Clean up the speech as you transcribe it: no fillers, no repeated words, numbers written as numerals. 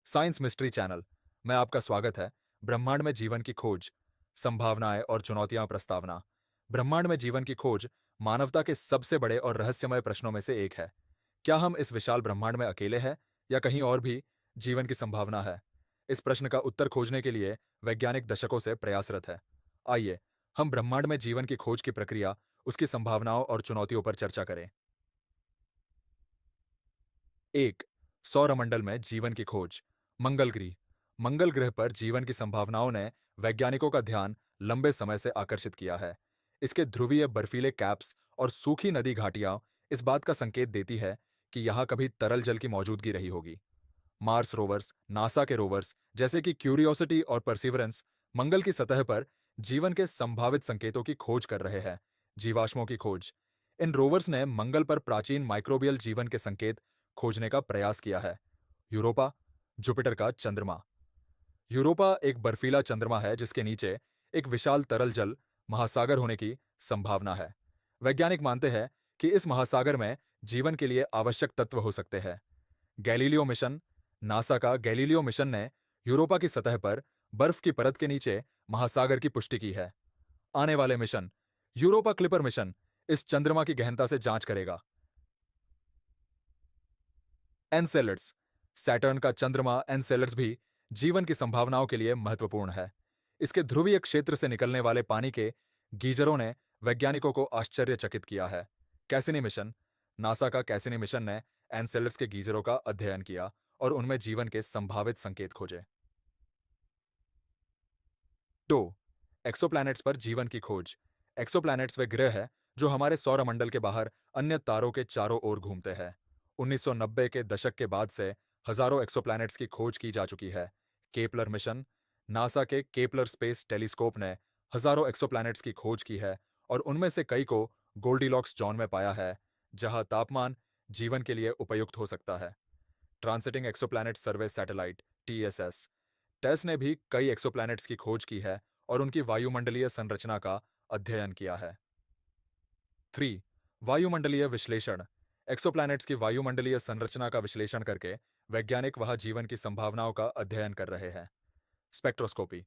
Science mystery channel में आपका स्वागत है। ब्रह्मांड में जीवन की खोज, संभावनाएं और चुनौतियां प्रस्तावना। ब्रह्मांड में जीवन की खोज मानवता के सबसे बड़े और रहस्यमय प्रश्नों में से एक है। क्या हम इस विशाल ब्रह्मांड में अकेले हैं या कहीं और भी जीवन की संभावना है? इस प्रश्न का उत्तर खोजने के लिए वैज्ञानिक दशकों से प्रयासरत है। आइए हम ब्रह्मांड में जीवन की खोज की प्रक्रिया, उसकी संभावनाओं और चुनौतियों पर चर्चा करें। एक, सौरमंडल में जीवन की खोज। मंगल ग्रह। मंगल ग्रह पर जीवन की संभावनाओं ने वैज्ञानिकों का ध्यान लंबे समय से आकर्षित किया है। इसके ध्रुवीय बर्फीले कैप्स और सूखी नदी घाटियां इस बात का संकेत देती है कि यहां कभी तरल जल की मौजूदगी रही होगी। मार्स रोवर्स, नासा के रोवर्स जैसे कि क्यूरियोसिटी और परसिवरेंस मंगल की सतह पर जीवन के संभावित संकेतों की खोज कर रहे हैं। जीवाश्मों की खोज। इन रोवर्स ने मंगल पर प्राचीन माइक्रोबियल जीवन के संकेत खोजने का प्रयास किया है। यूरोपा, जुपिटर का चंद्रमा। यूरोपा एक बर्फीला चंद्रमा है जिसके नीचे एक विशाल तरल जल महासागर होने की संभावना है। वैज्ञानिक मानते हैं कि इस महासागर में जीवन के लिए आवश्यक तत्व हो सकते हैं। Galileo mission. नासा का गैलीलियो मिशन ने यूरोपा की सतह पर बर्फ की परत के नीचे महासागर की पुष्टि की है। आने वाले मिशन, यूरोपा क्लिपर मिशन इस चंद्रमा की गहनता से जांच करेगा। एनसेलड्स। सैटर्न का चंद्रमा एनसेलड्स भी जीवन की संभावनाओं के लिए महत्वपूर्ण है। इसके ध्रुवीय क्षेत्र से निकलने वाले पानी के गीजरों ने वैज्ञानिकों को आश्चर्यचकित किया है। Cassini mission. नासा का कैसिनी मिशन ने एनसेलड्स के गीजरों का अध्ययन किया और उनमें जीवन के संभावित संकेत खोजे। 2, एक्सोप्लैनेट्स पर जीवन की खोज। एक्सोप्लैनेट्स वे ग्रह हैं जो हमारे सौरमंडल के बाहर अन्य तारों के चारों ओर घूमते हैं। 1990 के दशक के बाद से हजारों एक्सोप्लैनेट्स की खोज की जा चुकी है। Kepler mission. नासा के केपलर स्पेस टेलीस्कोप ने हजारों एक्सोप्लैनेट्स की खोज की है और उनमें से कई को गोल्डीलॉक्स जोन में पाया है, जहां तापमान जीवन के लिए उपयुक्त हो सकता है। Transiting exoplanet survey satellite TSS. TESS ने भी कई एक्सोप्लैनेट्स की खोज की है और उनकी वायुमंडलीय संरचना का अध्ययन किया है। 3, वायुमंडलीय विश्लेषण। एक्सोप्लैनेट्स की वायुमंडलीय संरचना का विश्लेषण करके वैज्ञानिक वहां जीवन की संभावनाओं का अध्ययन कर रहे हैं। स्पेक्ट्रोस्कोपी।